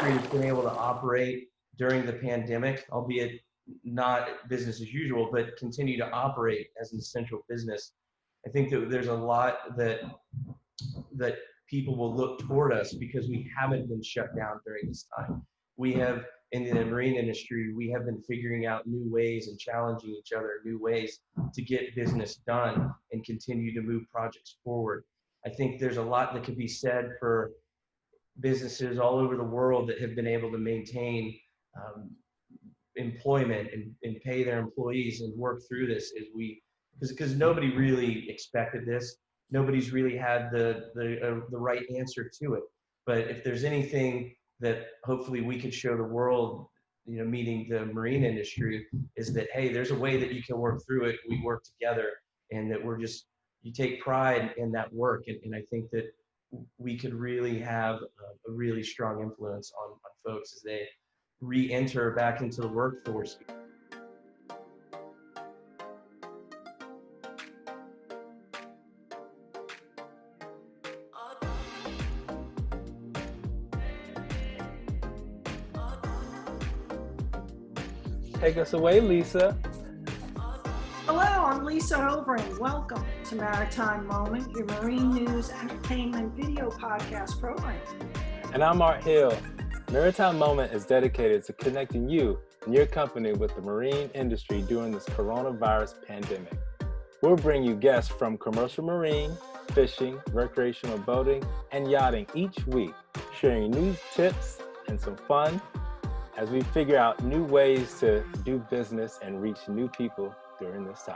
industry has been able to operate during the pandemic, albeit not business as usual, but continue to operate as an essential business. I think that there's a lot that people will look toward us because we haven't been shut down during this time. We have, in the marine industry, we have been figuring out new ways and challenging each other new ways to get business done and continue to move projects forward. I think there's a lot that could be said for businesses all over the world that have been able to maintain employment and pay their employees and work through this because nobody really expected this. Nobody's really had the right answer to it. But if there's anything that hopefully we could show the world, meeting the marine industry, is that, hey, there's a way that you can work through it. We work together, and that you take pride in that work. And I think that we could really have a really strong influence on folks as they re-enter back into the workforce. Take us away, Lisa. Hello, I'm Lisa Overend. Welcome to Maritime Moment, your marine news, entertainment, video podcast program. And I'm Art Hill. Maritime Moment is dedicated to connecting you and your company with the marine industry during this coronavirus pandemic. We'll bring you guests from commercial marine, fishing, recreational boating, and yachting each week, sharing news, tips, and some fun as we figure out new ways to do business and reach new people during this time.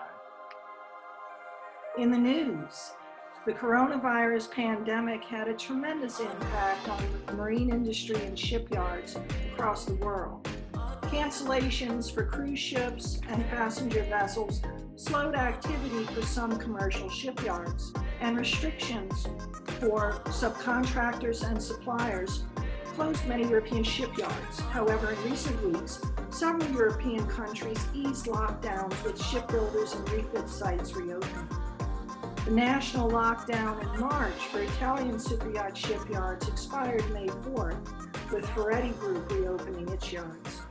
In the news, the coronavirus pandemic had a tremendous impact on the marine industry and shipyards across the world. Cancellations for cruise ships and passenger vessels slowed activity for some commercial shipyards, and restrictions for subcontractors and suppliers closed many European shipyards. However, in recent weeks, several European countries eased lockdowns with shipbuilders and refit sites reopening. The national lockdown in March for Italian Superyacht shipyards expired May 4th, with Ferretti Group reopening its yards.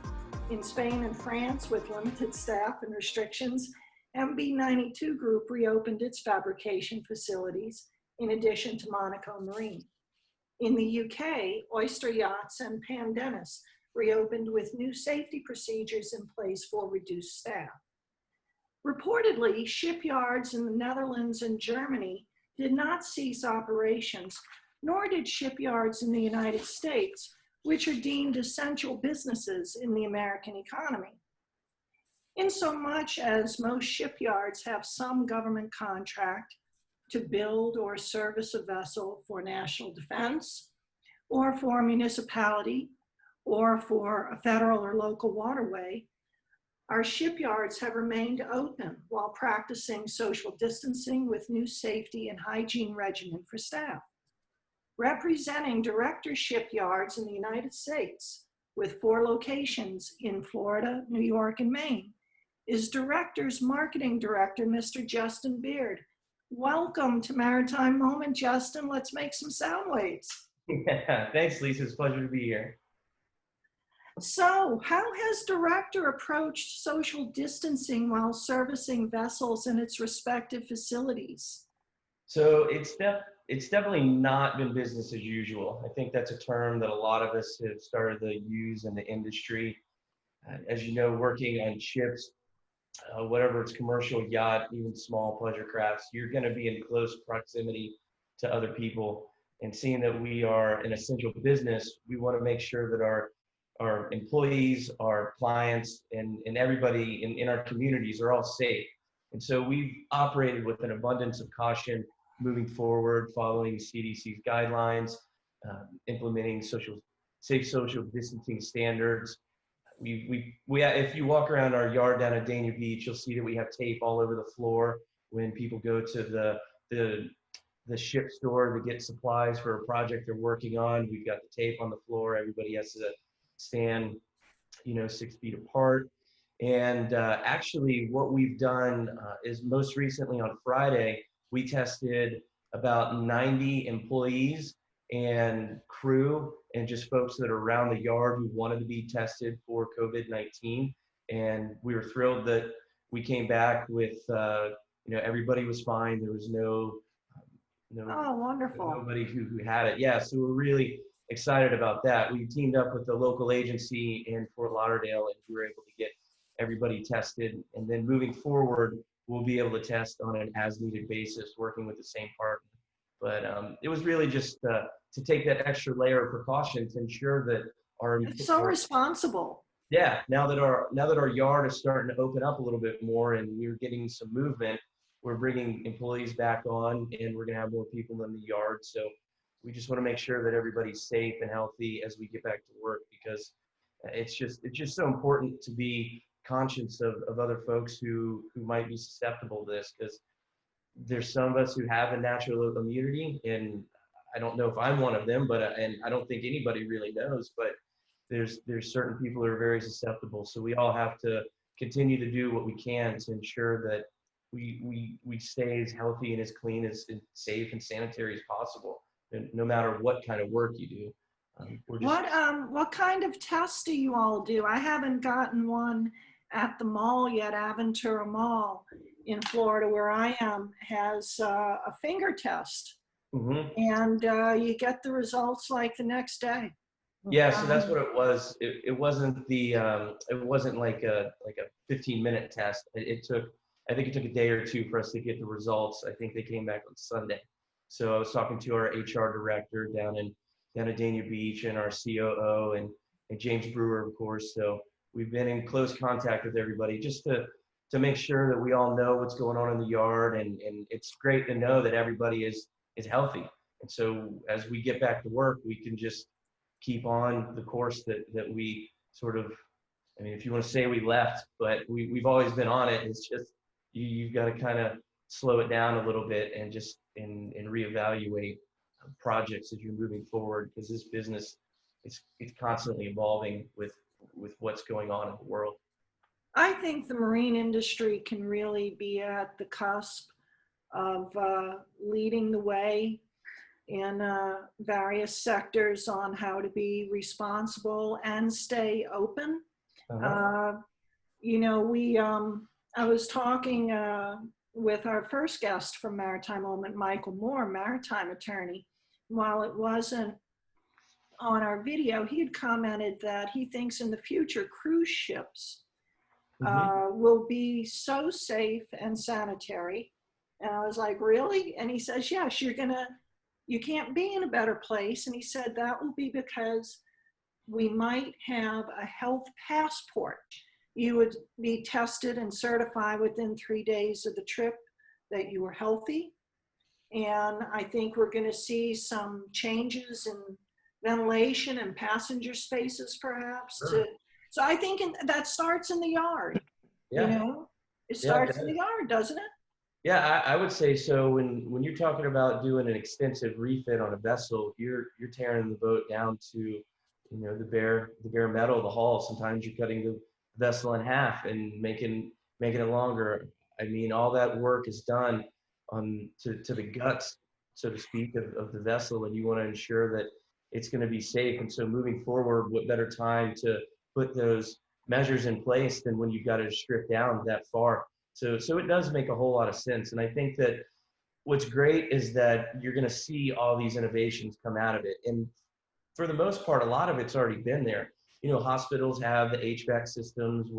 In Spain and France, with limited staff and restrictions, MB92 Group reopened its fabrication facilities, in addition to Monaco Marine. In the UK, Oyster Yachts and Pandennis reopened with new safety procedures in place for reduced staff. Reportedly, shipyards in the Netherlands and Germany did not cease operations, nor did shipyards in the United States, which are deemed essential businesses in the American economy. Insomuch as most shipyards have some government contract to build or service a vessel for national defense, or for a municipality, or for a federal or local waterway, our shipyards have remained open while practicing social distancing with new safety and hygiene regimen for staff. Representing Derecktor Shipyards in the United States, with 4 locations in Florida, New York, and Maine, is Derecktor's marketing director, Mr. Justin Beard. Welcome to Maritime Moment, Justin. Let's make some sound waves. Yeah, thanks, Lisa. It's a pleasure to be here. So, how has Derecktor approached social distancing while servicing vessels in its respective facilities? So it's definitely not been business as usual. I think that's a term that a lot of us have started to use in the industry. As you know, working on ships, whatever it's commercial, yacht, even small pleasure crafts, you're going to be in close proximity to other people. And seeing that we are an essential business, we want to make sure that our employees, our clients, and everybody in our communities are all safe. And so we've operated with an abundance of caution moving forward, following CDC's guidelines, implementing safe social distancing standards. If you walk around our yard down at Dania Beach, you'll see that we have tape all over the floor when people go to the ship store to get supplies for a project they're working on. We've got the tape on the floor. Everybody has to stand, 6 feet apart. And actually what we've done is most recently on Friday, we tested about 90 employees and crew and just folks that are around the yard who wanted to be tested for COVID-19. And we were thrilled that we came back with, everybody was fine. There was Oh, wonderful. nobody who had it. Yeah, so we're really excited about that. We teamed up with the local agency in Fort Lauderdale, and we were able to get everybody tested. And then moving forward, we'll be able to test on an as-needed basis, working with the same partner. But it was really just to take that extra layer of precaution to ensure that It's so responsible. yeah, now that our yard is starting to open up a little bit more and we're getting some movement, we're bringing employees back on, and we're gonna have more people in the yard. So we just want to make sure that everybody's safe and healthy as we get back to work, because it's just so important to be conscious of other folks who might be susceptible to this, because there's some of us who have a natural immunity, and I don't know if I'm one of them, but and I don't think anybody really knows, but there's certain people who are very susceptible. So we all have to continue to do what we can to ensure that we stay as healthy and as clean and safe and sanitary as possible, and no matter what kind of work you do. What kind of tests do you all do? I haven't gotten one at the mall yet. Aventura Mall in Florida, where I am, has a finger test, and you get the results like the next day. Yeah, so that's what it was. It wasn't like a 15-minute test. I think it took a day or two for us to get the results. I think they came back on Sunday. So I was talking to our HR director down at Dania Beach, and our COO and James Brewer, of course. So we've been in close contact with everybody just to make sure that we all know what's going on in the yard, and it's great to know that everybody is healthy. And so as we get back to work, we can just keep on the course that we sort of, I mean, if you want to say we left, but we've always been on it. It's just you've got to kind of slow it down a little bit and just and reevaluate projects as you're moving forward, because this business it's constantly evolving with what's going on in the world. I think the marine industry can really be at the cusp of leading the way in various sectors on how to be responsible and stay open. I was talking with our first guest from Maritime Moment, Michael Moore, maritime attorney. While it wasn't on our video, he had commented that he thinks in the future cruise ships will be so safe and sanitary. And I was like, really? And he says, yes, you can't be in a better place. And he said that will be because we might have a health passport. You would be tested and certified within 3 days of the trip that you were healthy. And I think we're going to see some changes in ventilation and passenger spaces, perhaps. Sure. So I think that starts in the yard. Yeah. It starts in the yard, doesn't it? Yeah, I would say so. When you're talking about doing an extensive refit on a vessel, you're tearing the boat down to, the bare metal, the hull. Sometimes you're cutting the vessel in half and making it longer. I mean, all that work is done to the guts, so to speak, of the vessel, and you want to ensure that it's going to be safe. And so moving forward, what better time to put those measures in place than when you've got to strip down that far. So it does make a whole lot of sense. And I think that what's great is that you're going to see all these innovations come out of it. And for the most part, a lot of it's already been there. Hospitals have the HVAC systems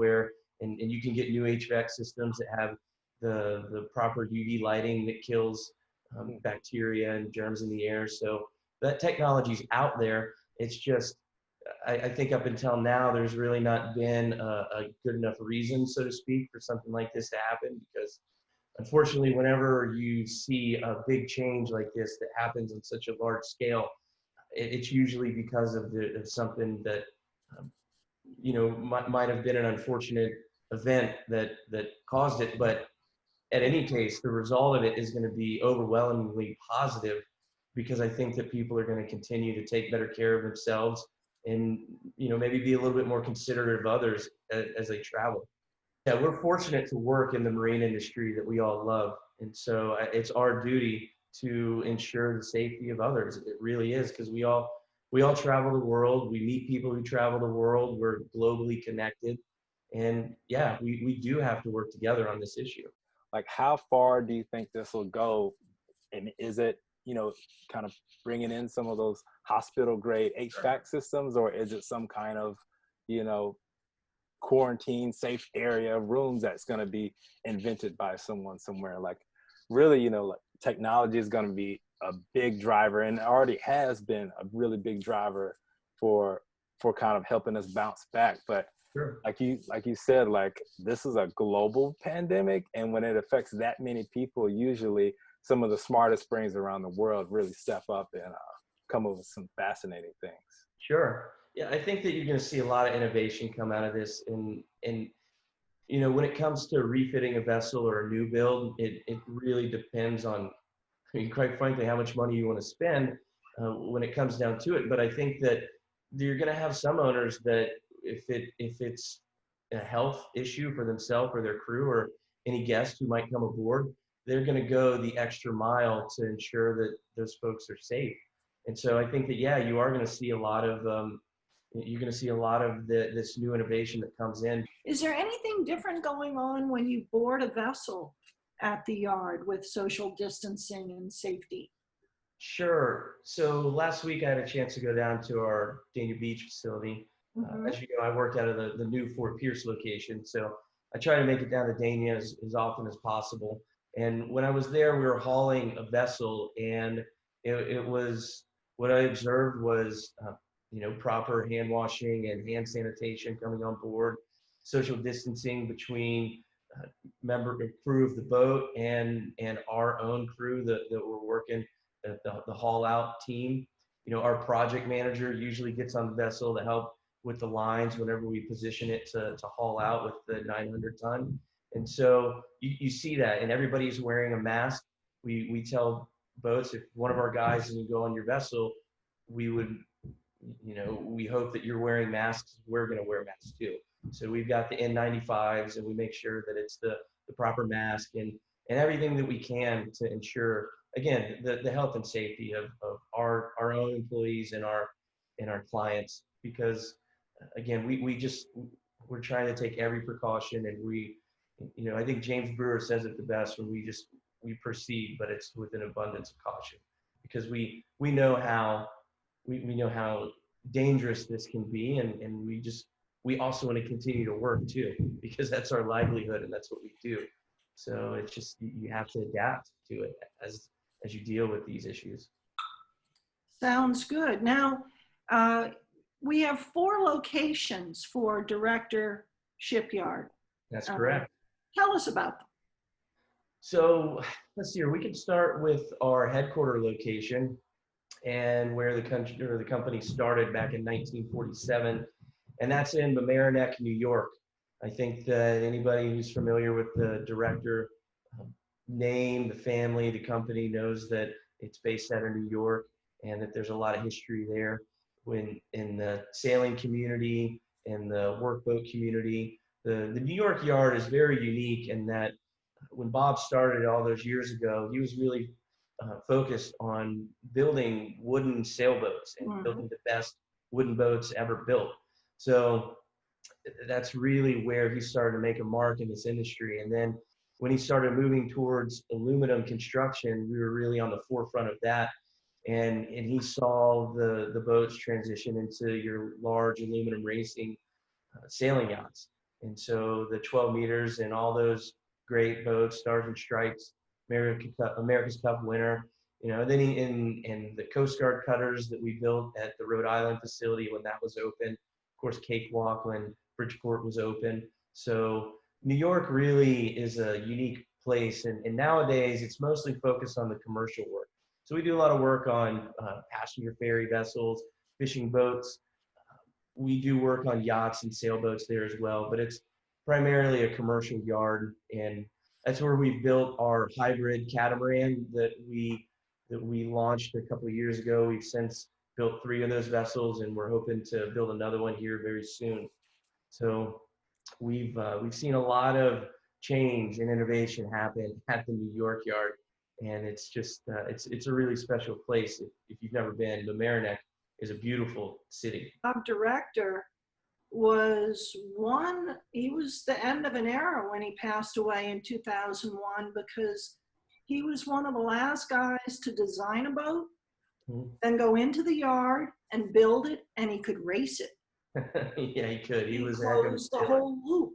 and you can get new HVAC systems that have the proper UV lighting that kills bacteria and germs in the air. So that technology's out there. It's just, I think up until now, there's really not been a good enough reason, so to speak, for something like this to happen, because unfortunately, whenever you see a big change like this that happens on such a large scale, it's usually because of something that, might have been an unfortunate event that caused it. But in any case, the result of it is going to be overwhelmingly positive, because I think that people are going to continue to take better care of themselves and, maybe be a little bit more considerate of others as they travel. Yeah, we're fortunate to work in the marine industry that we all love. And so it's our duty to ensure the safety of others. It really is, because we all travel the world. We meet people who travel the world. We're globally connected. And yeah, we do have to work together on this issue. Like, how far do you think this will go? And is it, kind of bringing in some of those hospital grade HVAC systems, or is it some kind of, quarantine safe area rooms that's going to be invented by someone somewhere? Like, really, like, technology is going to be a big driver, and it already has been a really big driver for kind of helping us bounce back. But Sure. like you said, like, this is a global pandemic, and when it affects that many people, usually some of the smartest brains around the world really step up and come up with some fascinating things. Sure. Yeah, I think that you're going to see a lot of innovation come out of this. And when it comes to refitting a vessel or a new build, it really depends on, I mean, quite frankly, how much money you want to spend when it comes down to it. But I think that you're going to have some owners that if it's a health issue for themselves or their crew or any guest who might come aboard, they're going to go the extra mile to ensure that those folks are safe. And so I think that, yeah, you are going to see a lot of this new innovation that comes in. Is there anything different going on when you board a vessel at the yard with social distancing and safety? Sure. So last week I had a chance to go down to our Dania Beach facility. As you know, I work out of the new Fort Pierce location, so I try to make it down to Dania as often as possible. And when I was there, we were hauling a vessel, and it was, what I observed was proper hand washing and hand sanitation coming on board, social distancing between crew of the boat and our own crew that were working the haul out team. Our project manager usually gets on the vessel to help with the lines whenever we position it to haul out with the 900 ton. And so you see that, and everybody's wearing a mask. We tell boats, if one of our guys doesn't go on your vessel, we hope that you're wearing masks. We're going to wear masks too. So we've got the N95s, and we make sure that it's the proper mask and everything that we can to ensure, again, the health and safety of our own employees and our clients. Because again, we're trying to take every precaution, and I think James Brewer says it the best when we proceed, but it's with an abundance of caution, because we know how dangerous this can be, and we also want to continue to work too, because that's our livelihood and that's what we do. So it's just, you have to adapt to it as you deal with these issues. Sounds good. Now, we have 4 locations for Derecktor Shipyard. That's correct. Tell us about them. So let's see here. We can start with our headquarter location, and where the company started back in 1947, and that's in Mamaroneck, New York. I think that anybody who's familiar with the Derecktor name, the family, the company, knows that it's based out of New York, and that there's a lot of history there. When in the sailing community and the workboat community, the New York yard is very unique in that when Bob started all those years ago, he was really focused on building wooden sailboats and building the best wooden boats ever built. So that's really where he started to make a mark in this industry. And then when he started moving towards aluminum construction, we were really on the forefront of that. And he saw the boats transition into your large aluminum racing sailing yachts. And so the 12 meters and all those great boats, Stars and Stripes, America's Cup winner, then in the Coast Guard cutters that we built at the Rhode Island facility when that was open, of course, Cakewalk when Bridgeport was open. So New York really is a unique place, and nowadays it's mostly focused on the commercial work. So we do a lot of work on passenger ferry vessels, fishing boats. We do work on yachts and sailboats there as well, but it's primarily a commercial yard, and that's where we built our hybrid catamaran that we launched a couple of years ago. We've since built 3 of those vessels, and we're hoping to build another one here very soon. So we've seen a lot of change and innovation happen at the New York yard, and it's just it's a really special place. If you've never been, the Mamaroneck is a beautiful city. Bob Derecktor he was the end of an era when he passed away in 2001, because he was one of the last guys to design a boat, then go into the yard and build it, and he could race it. Yeah, he could. He was closed the whole loop.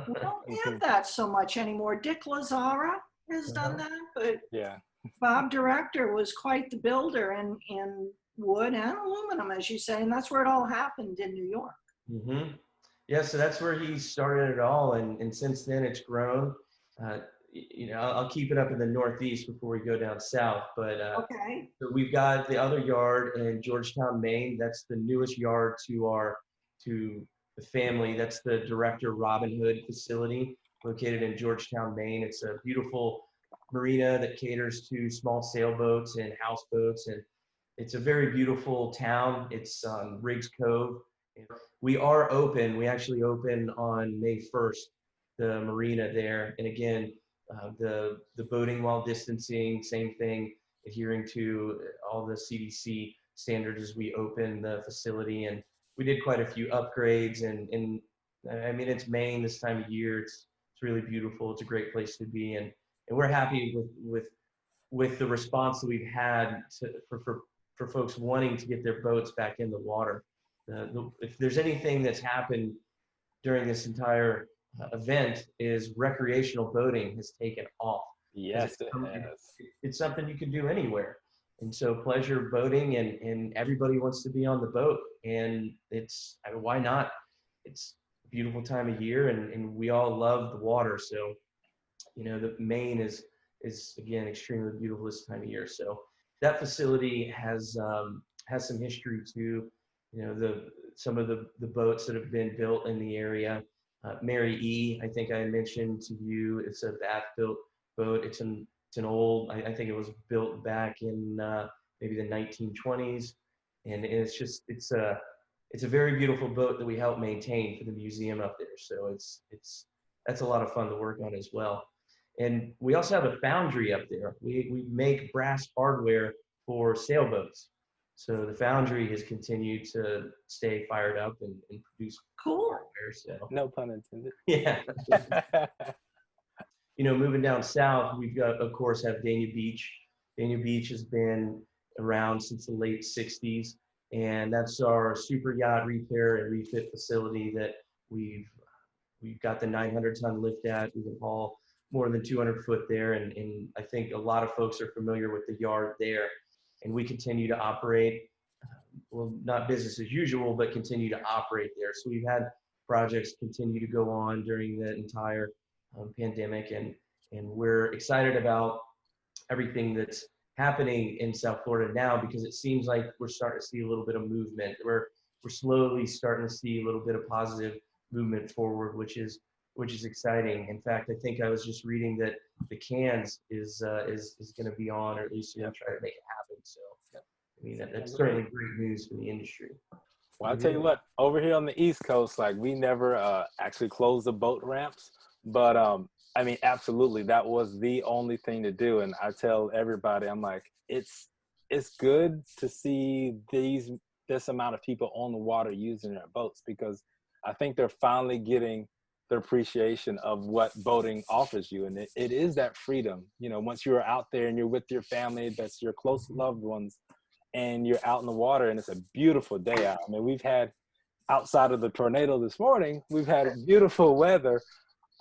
We don't have that so much anymore. Dick Lazara has done that, but yeah, Bob Derecktor was quite the builder in wood and aluminum, as you say, and that's where it all happened in New York. Yeah, so that's where he started it all, and since then it's grown. I'll keep it up in the Northeast before we go down south, but Okay. so we've got the other yard in Georgetown, Maine. That's the newest yard to the family. That's the Derecktor Robin Hood facility located in Georgetown, Maine. It's a beautiful marina that caters to small sailboats and houseboats, and it's a very beautiful town. It's on Riggs Cove. We are open. We actually open on May 1st, the marina there. And again, the boating while distancing, same thing, adhering to all the CDC standards as we open the facility. And we did quite a few upgrades. And I mean, it's Maine this time of year. It's really beautiful. It's a great place to be. And we're happy with the response that we've had for folks wanting to get their boats back in the water. If there's anything that's happened during this entire event, is recreational boating has taken off. Yes, it has. It's something you can do anywhere. And so pleasure boating, and everybody wants to be on the boat. And why not? It's a beautiful time of year, and we all love the water. So, the Maine is again extremely beautiful this time of year. So that facility has some history too. Some of the boats that have been built in the area. Mary E, I think I mentioned to you, it's a Bath-built boat. It's an old, I think it was built back in maybe the 1920s, and it's a very beautiful boat that we help maintain for the museum up there. So that's a lot of fun to work on as well. And we also have a foundry up there. We make brass hardware for sailboats. So the foundry has continued to stay fired up and produce cool hardware. So no pun intended. Yeah. Moving down south, we've got, of course, have Dania Beach. Dania Beach has been around since the late 60s, and that's our super yacht repair and refit facility that we've got the 900-ton lift at. We can haul more than 200 foot there, and I think a lot of folks are familiar with the yard there. And we continue to operate, well, not business as usual, but continue to operate there. So we've had projects continue to go on during the entire pandemic, and we're excited about everything that's happening in South Florida now, because it seems like we're starting to see a little bit of movement. We're slowly starting to see a little bit of positive movement forward, which is exciting. In fact, I think I was just reading that the Cannes is going to be on, or at least try to make it happen. So, I mean, that's certainly great news for the industry. Well, I'll tell you what, over here on the East Coast, like, we never actually closed the boat ramps, but I mean, absolutely, that was the only thing to do. And I tell everybody, I'm like, it's good to see this amount of people on the water using their boats, because I think they're finally getting the appreciation of what boating offers you. And it is that freedom, once you're out there and you're with your family, that's your close loved ones, and you're out in the water, and it's a beautiful day out. I mean, we've had, outside of the tornado this morning, we've had beautiful weather.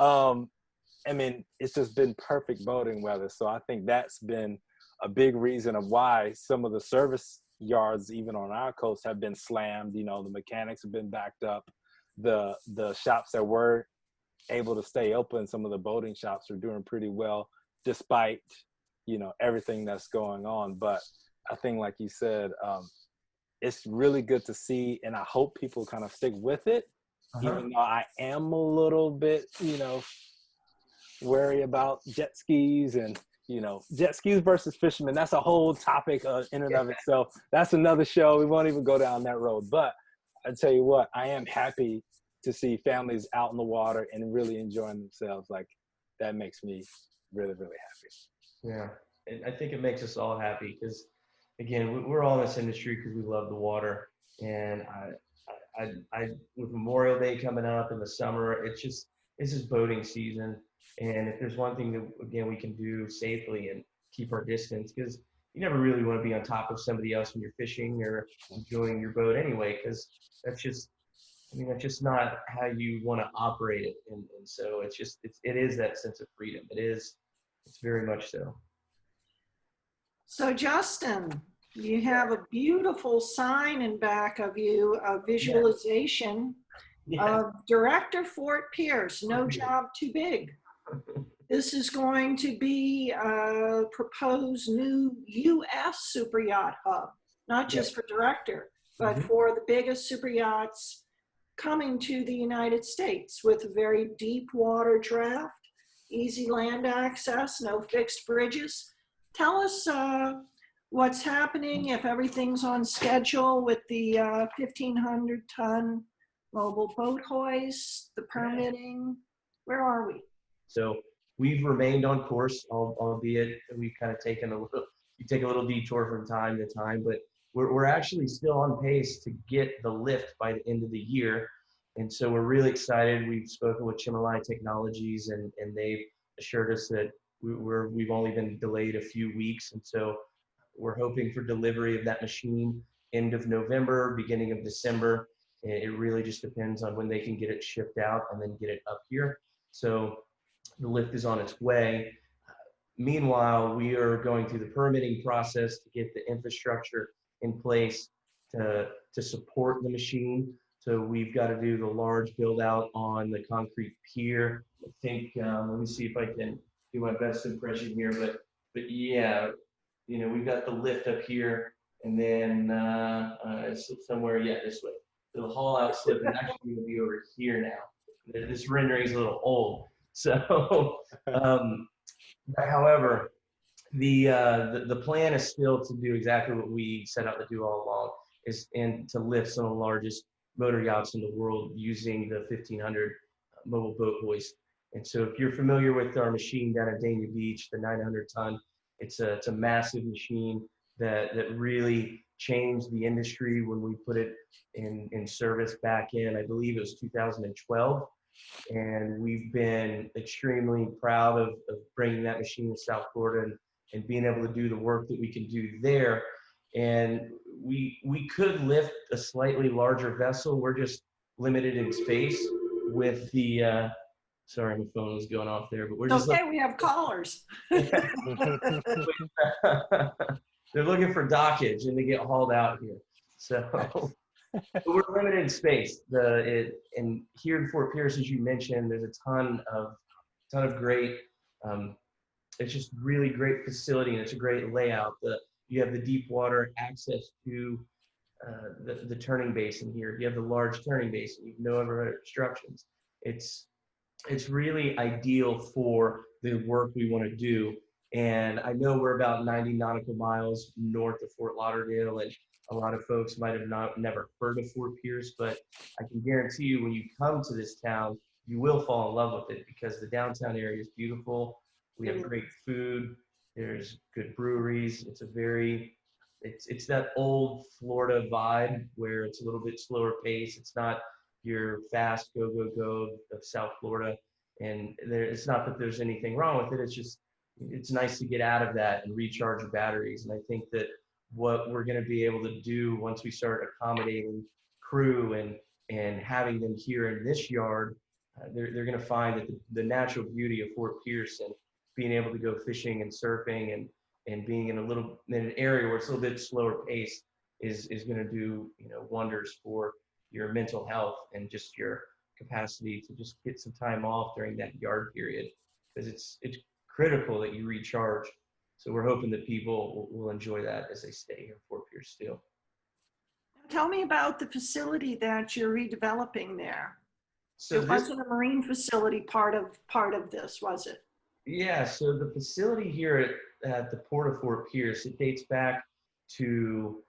I mean, it's just been perfect boating weather. So I think that's been a big reason of why some of the service yards, even on our coast, have been slammed. The mechanics have been backed up. The shops that were able to stay open, some of the boating shops are doing pretty well, despite, everything that's going on. But I think, like you said, it's really good to see, and I hope people kind of stick with it, even though I am a little bit, wary about jet skis and, jet skis versus fishermen. That's a whole topic in and of itself. That's another show. We won't even go down that road. But I tell you what, I am happy to see families out in the water and really enjoying themselves. Like, that makes me really, really happy. Yeah. And I think it makes us all happy because, again, we're all in this industry because we love the water. And with Memorial Day coming up in the summer, it's just boating season. And if there's one thing that, again, we can do safely and keep our distance, because you never really want to be on top of somebody else when you're fishing or enjoying your boat anyway, because that's just, I mean, that's just not how you want to operate it. And so it is that sense of freedom. It's very much so. So Justin, you have a beautiful sign in back of you, a visualization of Director Fort Pierce, no job too big. This is going to be a proposed new U.S. Superyacht Hub, not just for Derecktor, but for the biggest super yachts coming to the United States with a very deep water draft, easy land access, no fixed bridges. Tell us what's happening, if everything's on schedule with the 1,500-ton mobile boat hoist, the permitting. Where are we? So we've remained on course, albeit we've kind of taken you take a little detour from time to time, but we're actually still on pace to get the lift by the end of the year. And so we're really excited. We've spoken with Chimolai Technologies, and they've assured us that we've only been delayed a few weeks. And so we're hoping for delivery of that machine end of November, beginning of December. It really just depends on when they can get it shipped out and then get it up here. So the lift is on its way. Meanwhile, we are going through the permitting process to get the infrastructure in place to support the machine. So we've got to do the large build out on the concrete pier. I think, let me see if I can do my best impression here, but yeah, you know, we've got the lift up here, and then it's somewhere, yeah, this way. The haul out slip is actually going to be over here now. This rendering is a little old. So, however, the plan is still to do exactly what we set out to do all along, and to lift some of the largest motor yachts in the world using the 1,500 mobile boat hoist. And so if you're familiar with our machine down at Dania Beach, the 900-ton, it's a massive machine that really changed the industry when we put it in service back in, I believe it was 2012. And we've been extremely proud of bringing that machine to South Florida and being able to do the work that we can do there. And we could lift a slightly larger vessel. We're just limited in space with the, sorry, my phone was going off there, but we're just okay, we have callers. They're looking for dockage and they get hauled out here. So we're limited in space. And here in Fort Pierce, as you mentioned, there's a ton of great, it's just really great facility, and it's a great layout. You have the deep water access to the turning basin here. You have the large turning basin. You have no other obstructions. It's really ideal for the work we want to do. And I know we're about 90 nautical miles north of Fort Lauderdale, and a lot of folks might have never heard of Fort Pierce, but I can guarantee you when you come to this town, you will fall in love with it, because the downtown area is beautiful. We have great food. There's good breweries. It's that old Florida vibe where it's a little bit slower pace. It's not your fast go, go, go of South Florida. And it's not that there's anything wrong with it. It's just, it's nice to get out of that and recharge your batteries. And I think that what we're going to be able to do once we start accommodating crew and having them here in this yard, they're going to find that the natural beauty of Fort Pierce and being able to go fishing and surfing and being in an area where it's a little bit slower pace is going to do, you know, wonders for your mental health and just your capacity to just get some time off during that yard period, because it's critical that you recharge. So we're hoping that people will enjoy that as they stay here in Fort Pierce still. Tell me about the facility that you're redeveloping there. So it wasn't a marine facility part of this, was it? Yeah, so the facility here at the Port of Fort Pierce, it dates back to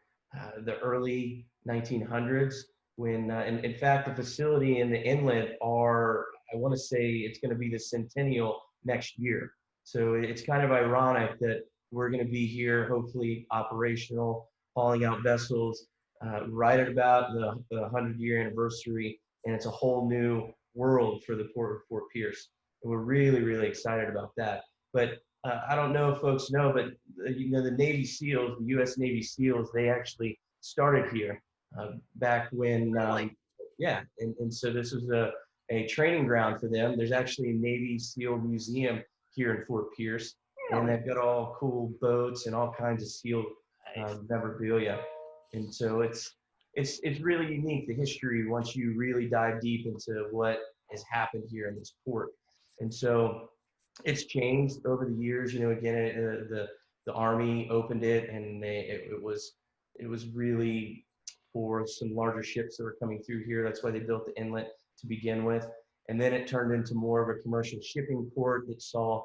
the early 1900s when, in fact, the facility and the inlet are, I want to say it's going to be the centennial next year. So it's kind of ironic that we're going to be here, hopefully operational, hauling out vessels right at about the 100-year anniversary. And it's a whole new world for the Port of Fort Pierce. And we're really, really excited about that. But I don't know if folks know, but the Navy SEALs, the U.S. Navy SEALs, they actually started here back when, yeah. And so this was a training ground for them. There's actually a Navy SEAL museum here in Fort Pierce, and they've got all cool boats and all kinds of SEAL memorabilia. And so it's really unique, the history, once you really dive deep into what has happened here in this port. And so it's changed over the years. Again, the Army opened it, and it was really for some larger ships that were coming through here. That's why they built the inlet to begin with. And then it turned into more of a commercial shipping port that saw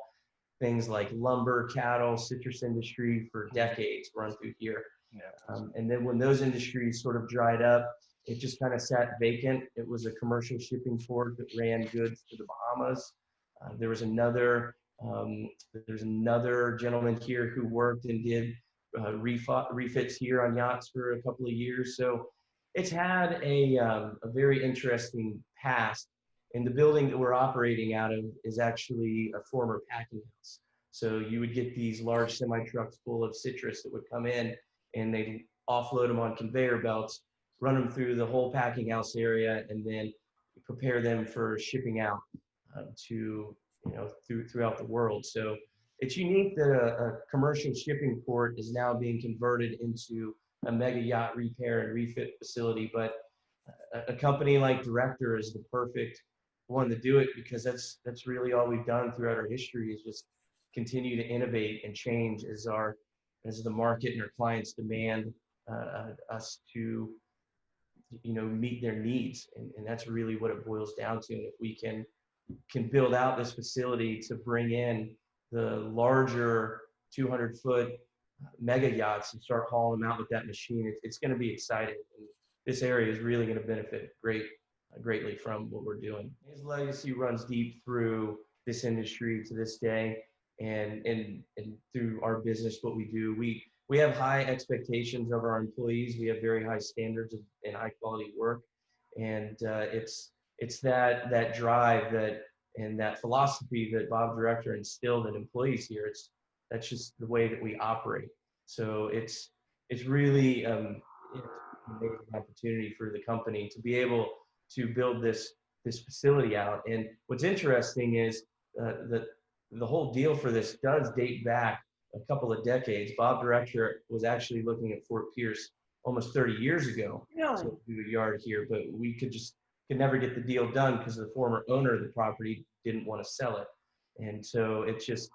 things like lumber, cattle, citrus industry for decades run through here. Yeah. And then when those industries sort of dried up, it just kind of sat vacant. It was a commercial shipping port that ran goods to the Bahamas. There's another gentleman here who worked and did refits here on yachts for a couple of years. So it's had a very interesting past. And the building that we're operating out of is actually a former packing house. So you would get these large semi-trucks full of citrus that would come in, and they'd offload them on conveyor belts, run them through the whole packing house area, and then prepare them for shipping out throughout the world. So it's unique that a commercial shipping port is now being converted into a mega yacht repair and refit facility. But a company like Derecktor is the perfect one to do it, because that's really all we've done throughout our history, is just continue to innovate and change as the market and our clients demand us to meet their needs. And that's really what it boils down to. And if we can build out this facility to bring in the larger 200-foot mega yachts and start hauling them out with that machine, it's going to be exciting. And this area is really going to benefit greatly from what we're doing. His legacy runs deep through this industry to this day, and through our business, what we do. We have high expectations of our employees. We have very high standards and high quality work, and it's that drive and that philosophy that Bob Derecktor instilled in employees here. That's just the way that we operate. So it's really an amazing opportunity for the company to be able to build this facility out. And what's interesting is that the whole deal for this does date back a couple of decades. Bob Derecktor was actually looking at Fort Pierce almost 30 years ago to do a yard here, but we could never get the deal done because the former owner of the property didn't want to sell it. And so it's just,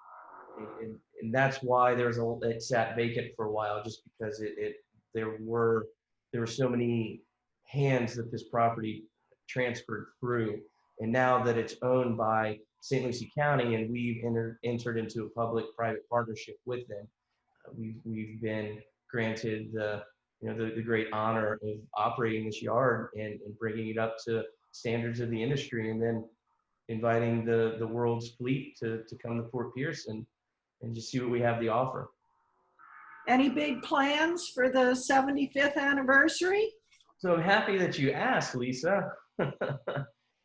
and that's why it sat vacant for a while, just because there were so many hands that this property transferred through. And now that it's owned by St. Lucie County, and we've entered into a public-private partnership with them, we've been granted the great honor of operating this yard and bringing it up to standards of the industry, and then inviting the world's fleet to come to Fort Pierce and just see what we have to offer. Any big plans for the 75th anniversary? So I'm happy that you asked, Lisa.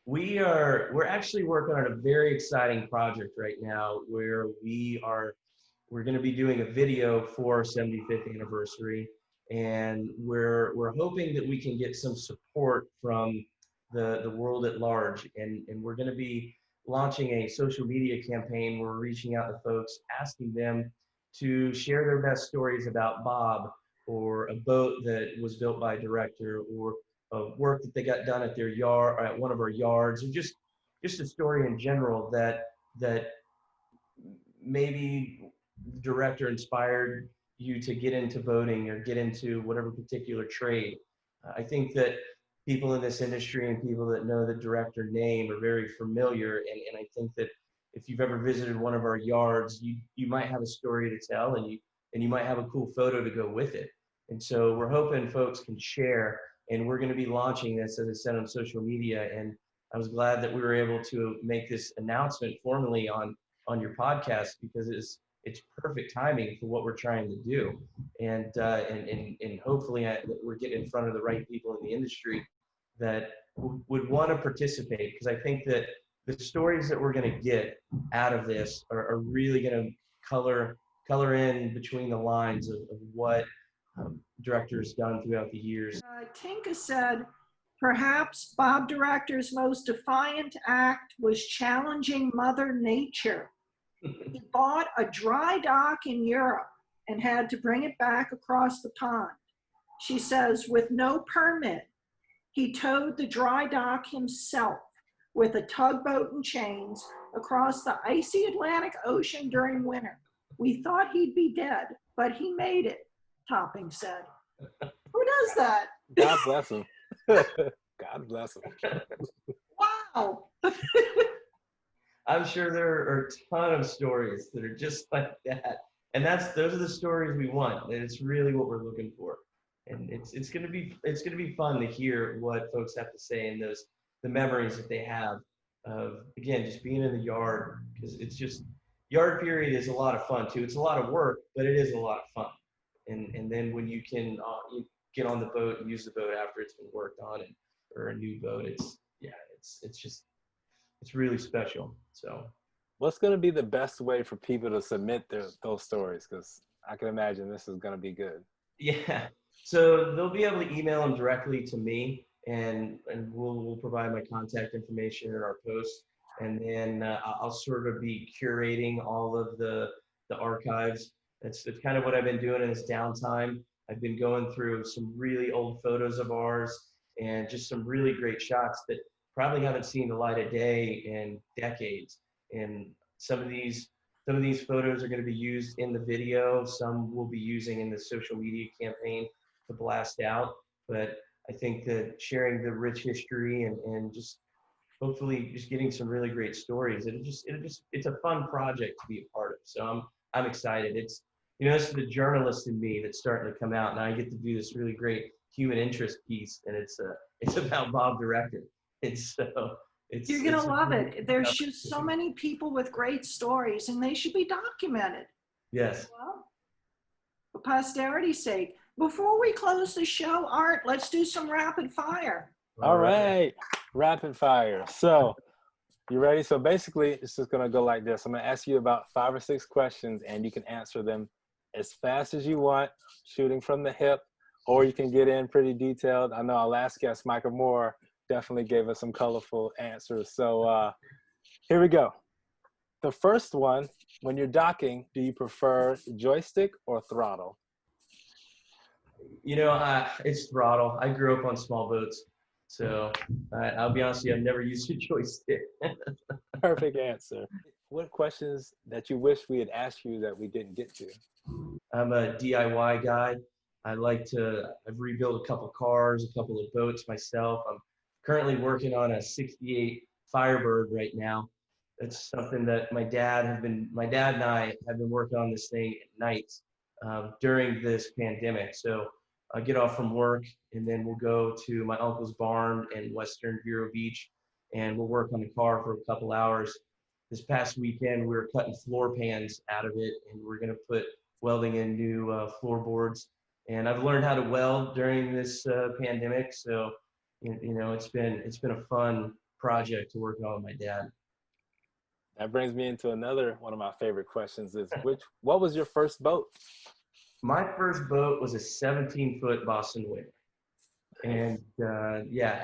We're actually working on a very exciting project right now, where we're going to be doing a video for our 75th anniversary, and we're hoping that we can get some support from the world at large, and we're going to be launching a social media campaign. We're reaching out to folks, asking them to share their best stories about Bob, or a boat that was built by Derecktor, or work that they got done at their yard, or at one of our yards, or just a story in general that maybe Derecktor inspired you to get into boating or get into whatever particular trade. I think that people in this industry and people that know the Derecktor name are very familiar, and I think that if you've ever visited one of our yards, you might have a story to tell, and you might have a cool photo to go with it. And so we're hoping folks can share, and we're going to be launching this, as I said, on social media. And I was glad that we were able to make this announcement formally on your podcast, because it's perfect timing for what we're trying to do. And hopefully we're getting in front of the right people in the industry that would want to participate, because I think that the stories that we're going to get out of this are really going to color in between the lines of what Derecktor's done throughout the years. Tinka said, perhaps Bob Derecktor's most defiant act was challenging Mother Nature. He bought a dry dock in Europe and had to bring it back across the pond. She says, with no permit, he towed the dry dock himself with a tugboat and chains across the icy Atlantic Ocean during winter. We thought he'd be dead, but he made it, Topping said. Who does that? God bless him. God bless him. Wow. I'm sure there are a ton of stories that are just like that. And those are the stories we want. And it's really what we're looking for. And it's gonna be fun to hear what folks have to say and the memories that they have of, again, just being in the yard, because it's just, yard period is a lot of fun too. It's a lot of work, but it is a lot of fun. And then when you can you get on the boat and use the boat after it's been worked on, or a new boat, it's really special. So what's going to be the best way for people to submit those stories? Because I can imagine this is going to be good. Yeah, so they'll be able to email them directly to me, and we'll provide my contact information in our post, and then I'll sort of be curating all of the archives. It's kind of what I've been doing in this downtime. I've been going through some really old photos of ours and just some really great shots that probably haven't seen the light of day in decades. And some of these photos are going to be used in the video. Some we'll be using in the social media campaign to blast out. But I think that sharing the rich history and just hopefully just getting some really great stories, it's a fun project to be a part of. So I'm excited. It's, this is the journalist in me that's starting to come out, and I get to do this really great human interest piece, and it's about Bob Derecktor. You're gonna love it. There's just so many people with great stories, and they should be documented. Yes. Well, for posterity's sake. Before we close the show, Art, let's do some rapid fire. All right. Rapid fire. So you ready? So basically, it's just going to go like this. I'm going to ask you about 5 or 6 questions, and you can answer them as fast as you want, shooting from the hip, or you can get in pretty detailed. I know our last guest, Michael Moore, definitely gave us some colorful answers. So here we go. The first one, when you're docking, do you prefer joystick or throttle? It's throttle. I grew up on small boats, so I'll be honest with you, I've never used a joystick. Perfect answer. What questions that you wish we had asked you that we didn't get to? I'm a DIY guy. I've rebuilt a couple cars, a couple of boats myself. I'm currently working on a 68 Firebird right now. It's something that my dad and I have been working on this thing at nights during this pandemic. So I'll get off from work, and then we'll go to my uncle's barn in Western Vero Beach, and we'll work on the car for a couple hours. This past weekend, we were cutting floor pans out of it, and we're going to put welding in new floorboards. And I've learned how to weld during this pandemic, so it's been a fun project to work on with my dad. That brings me into another one of my favorite questions: is what was your first boat? My first boat was a 17-foot Boston Whaler, and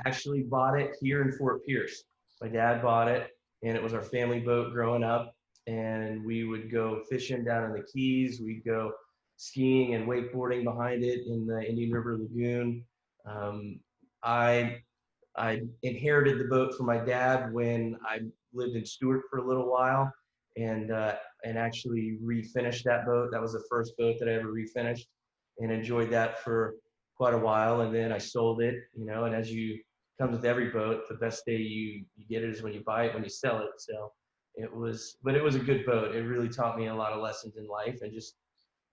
actually bought it here in Fort Pierce. My dad bought it, and it was our family boat growing up. And we would go fishing down in the Keys. We'd go skiing and wakeboarding behind it in the Indian River Lagoon. I inherited the boat from my dad when I lived in Stewart for a little while, and actually refinished that boat. That was the first boat that I ever refinished, and enjoyed that for quite a while. And then I sold it, and as you comes with every boat, the best day you get it is when you buy it, when you sell it. So it was a good boat. It really taught me a lot of lessons in life, and just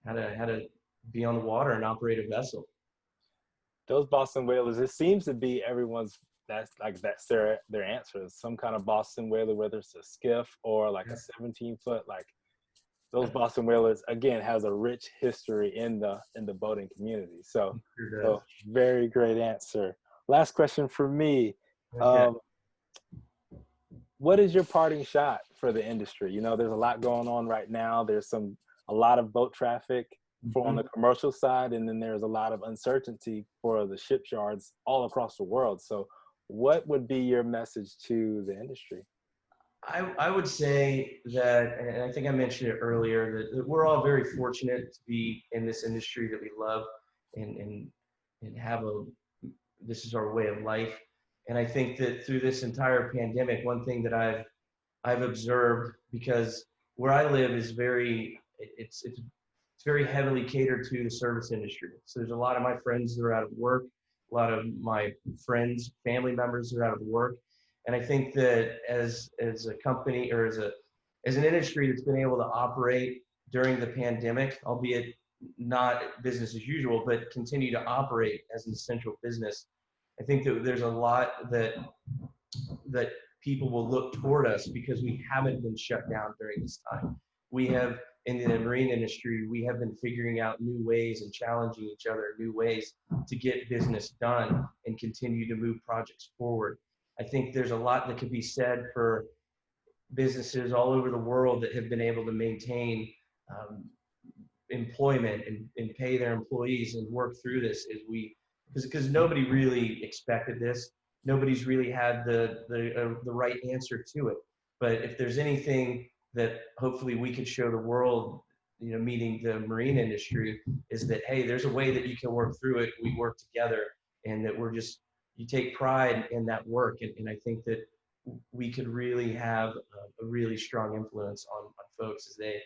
how to be on the water and operate a vessel. Those Boston Whalers, it seems to be that's their answer. Some kind of Boston Whaler, whether it's a skiff or like a 17-foot, like those Boston whalers, again, has a rich history in the boating community. So, Sure does. so very great answer. Last question for me. Okay. What is your parting shot for the industry? You know, there's a lot going on right now. There's a lot of boat traffic on the commercial side, and then there's a lot of uncertainty for the shipyards all across the world. So what would be your message to the industry? I would say that, and I think I mentioned it earlier, that we're all very fortunate to be in this industry that we love and have this is our way of life. And I think that through this entire pandemic, one thing that I've observed, because where I live is it's very heavily catered to the service industry. So there's a lot of my friends that are out of work, a lot of my friends, family members that are out of work. And I think that as a company or as an industry that's been able to operate during the pandemic, albeit not business as usual, but continue to operate as an essential business, I think that there's a lot that people will look toward us because we haven't been shut down during this time. We have, in the marine industry, we have been figuring out new ways and challenging each other in new ways to get business done and continue to move projects forward. I think there's a lot that could be said for businesses all over the world that have been able to maintain employment and pay their employees and work through this because nobody really expected this. Nobody's really had the right answer to it. But if there's anything that hopefully we could show the world, you know, meaning the marine industry, is that, hey, there's a way that you can work through it. We work together, and that you take pride in that work. And I think that we could really have a really strong influence on folks as they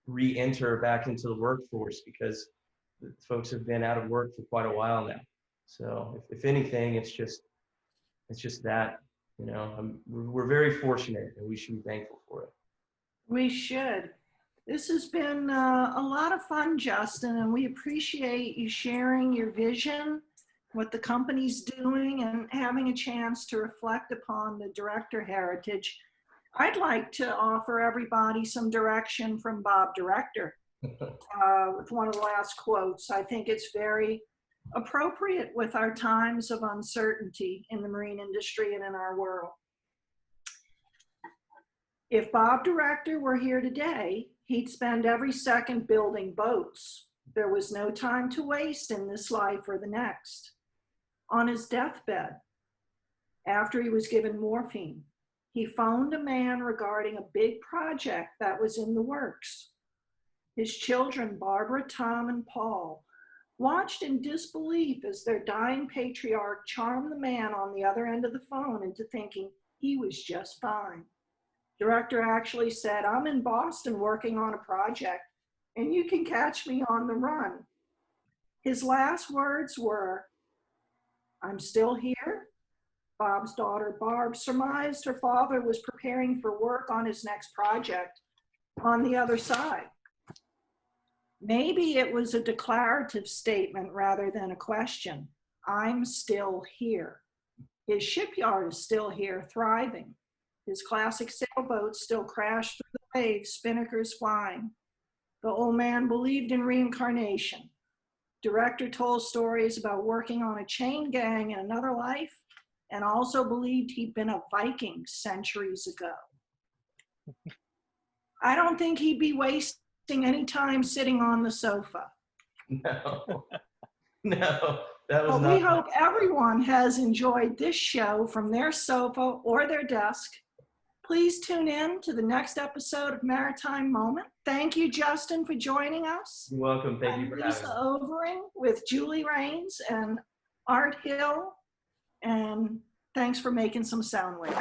re-enter back into the workforce, because folks have been out of work for quite a while now. So if anything, it's just that, you know, we're very fortunate and we should be thankful for it. We should. This has been a lot of fun, Justin, and we appreciate you sharing your vision, what the company's doing, and having a chance to reflect upon the Derecktor heritage. I'd like to offer everybody some direction from Bob Derecktor with one of the last quotes. I think it's very appropriate with our times of uncertainty in the marine industry and in our world. If Bob Derecktor were here today, he'd spend every second building boats. There was no time to waste in this life or the next. On his deathbed, after he was given morphine, he phoned a man regarding a big project that was in the works. His children, Barbara, Tom, and Paul, watched in disbelief as their dying patriarch charmed the man on the other end of the phone into thinking he was just fine. Derecktor actually said, "I'm in Boston working on a project, and you can catch me on the run." His last words were, "I'm still here." Bob's daughter, Barb, surmised her father was preparing for work on his next project on the other side. Maybe it was a declarative statement rather than a question. I'm still here. His shipyard is still here, thriving. His classic sailboats still crash through the waves, spinnakers flying. The old man believed in reincarnation. Derecktor told stories about working on a chain gang in another life, and also believed he'd been a Viking centuries ago. I don't think he'd be wasting any time sitting on the sofa. No, that was But not. we hope everyone has enjoyed this show from their sofa or their desk. Please tune in to the next episode of Maritime Moment. Thank you, Justin, for joining us. You're welcome. Thank you for having Lisa Overing with Julie Raines and Art Hill. And thanks for making some sound waves.